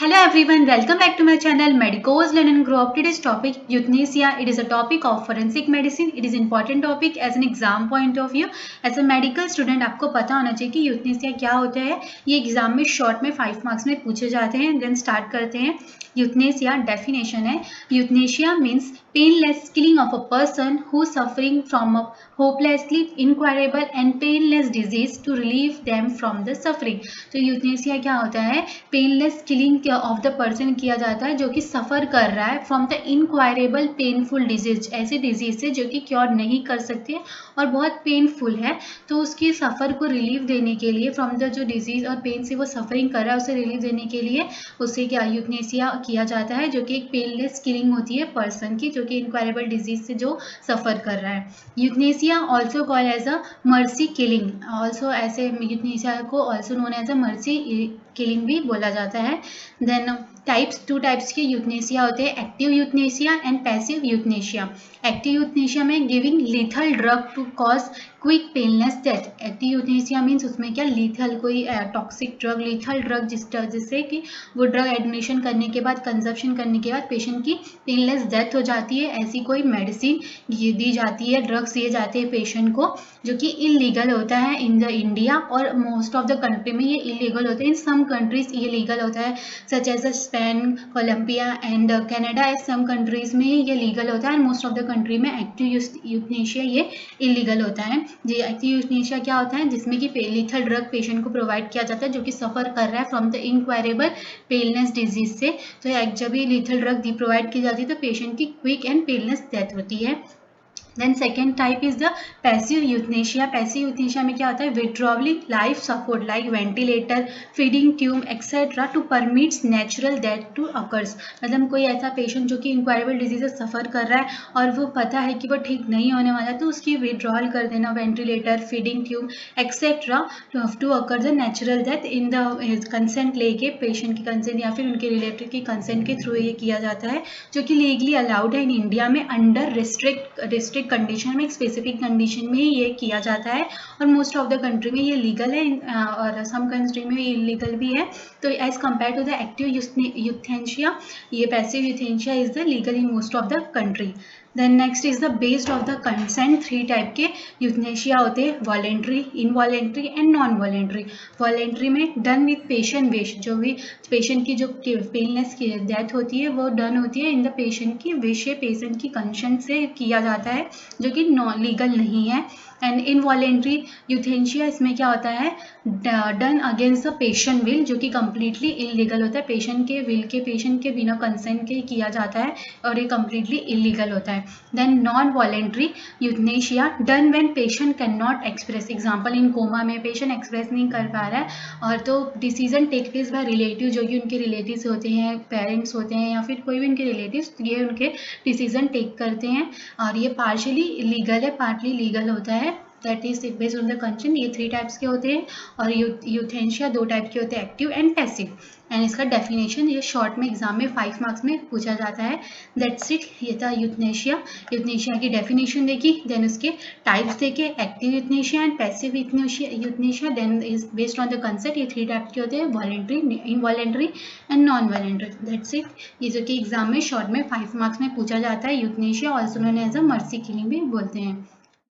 Hello everyone, welcome back to my channel Medicos Learn and Grow Up. Today's topic euthanasia. It is a topic of forensic medicine. It is important topic as an exam point of view. As a medical student आपको पता होना चाहिए कि euthanasia क्या होता है. ये exam में शॉर्ट में 5 मार्क्स में पूछे जाते हैं. देन स्टार्ट करते हैं. euthanasia डेफिनेशन है. euthanasia means painless killing of a person who suffering from a hopelessly incurable and painless disease to relieve them from the suffering. तो euthanasia क्या होता है? painless killing of the person किया जाता है जो कि सफ़र कर रहा है फ्रॉम द इनक्वायरेबल पेनफुल डिजीज, ऐसी डिजीज से जो कि क्योर नहीं कर सकती है और बहुत पेनफुल है. तो उसकी सफ़र को रिलीफ देने के लिए फ्रॉम द जो डिजीज और पेन से वो सफरिंग कर रहा है उसे रिलीफ देने के लिए उससे क्या यूथनेसिया किया जाता है, जो कि एक पेनलेस किलिंग होती है पर्सन की जो कि इनक्वायरेबल डिजीज से जो सफ़र कर रहा है. Euthanasia also call as a mercy killing, also ऐसे यूथनेसिया को also known as a mercy killing भी बोला जाता है. देन टू टाइप्स के यूथनेसिया होते हैं, active euthanasia and passive euthanasia. Active euthanasia में giving lethal drug to cause quick painless death. Active euthanasia means उसमें क्या लीथल कोई टॉक्सिक ड्रग, लीथल ड्रग जिससे कि वो ड्रग एडमिशन करने के बाद कंजप्शन करने के बाद पेशेंट की पेनलेस डेथ हो जाती है. ऐसी कोई मेडिसिन दी जाती है, ड्रग्स दिए जाते हैं पेशेंट को जो कि इलीगल होता है इन द इंडिया और मोस्ट ऑफ द कंट्री में ये इलीगल होता है. इन सम कंट्रीज ये लीगल होता है such as Spain, Colombia and Canada. इस सम कंट्रीज में ये लीगल होता है and most of the country में एक्टिव यूथनेसिया ये इलीगल होता है. ये एक्टिव यूथनेसिया क्या होता है? जिसमें कि लीथल ड्रग पेशेंट को प्रोवाइड किया जाता है जो कि सफ़र कर रहा है फ्रॉम द इनक्वायरेबल पेनलेस डिजीज से. तो जब ये लीथल ड्रग प्रोवाइड की जाती है तो पेशेंट की क्विक एंड पेनलेस डेथ होती है. Then second type is the passive euthanasia. Passive euthanasia में क्या होता है? Withdrawing life support like ventilator, feeding tube, etc. to permit natural death to occurs. मतलब कोई ऐसा पेशेंट जो कि इंक्वायरेबल डिजीज से सफ़र कर रहा है और वो पता है कि वो ठीक नहीं होने वाला तो उसकी विड्रॉल कर देना, ventilator, feeding tube etcetera to occur the natural death in the consent लेके, पेशेंट की कंसेंट या फिर उनके रिलेटिव की कंसेंट के थ्रू ये किया जाता है जो कि लीगली अलाउड है इन इंडिया में अंडर रिस्ट्रिक्ट कंडीशन में, एक स्पेसिफिक कंडीशन में ये किया जाता है और मोस्ट ऑफ द कंट्री में ये लीगल है और सम कंट्री में ये इलीगल भी है. तो as compare to the active euthanasia ये passive euthanasia is the legal in most of the country. Then next is the based of the consent. 3 type के यूथनेसिया होते हैं, voluntary, involuntary and non voluntary. Voluntary में done with patient wish, जो भी patient की जो painless की death होती है वो डन होती है इन द पेशेंट की विश, पेशेंट की कंसेंट से किया जाता है जो कि नॉन लीगल नहीं है. एंड इनवॉलेंट्री यूथनेसिया इसमें क्या होता है? Done against the patient will, जो कि कम्प्लीटली इलीगल होता है, पेशेंट के विल के, पेशेंट के बिना कंसेंट के किया जाता है और ये कम्प्लीटली इलीगल होता है. Then non voluntary euthanasia done when patient can not express, example in coma में पेशेंट एक्सप्रेस नहीं कर पा रहा है और तो decision take place by relative, जो कि उनके रिलेटिव्स होते हैं, पेरेंट्स होते हैं या फिर कोई भी उनके रिलेटिव्स, ये उनके डिसीजन टेक करते हैं और ये पार्शियली लीगल है, पार्टली लीगल होता है. That is based on the consent. ये 3 टाइप्स के होते हैं और यूथनेसिया 2 टाइप के होते हैं, एक्टिव एंड पैसिव. एंड इसका डेफिनेशन ये शॉर्ट में एग्जाम में 5 मार्क्स में पूछा जाता है. दैट्स इट, ये था यूथनेसिया. यूथनेसिया की डेफिनेशन देखी, देन उसके टाइप्स देखे, active euthanasia and passive euthanasia. Then is based on the consent. ये 3 टाइप के होते हैं, voluntary, involuntary and non voluntary. That's it, ये जो कि एग्जाम में शॉर्ट में 5 मार्क्स में पूछा जाता है. Euthanasia also known as a mercy killing भी बोलते हैं.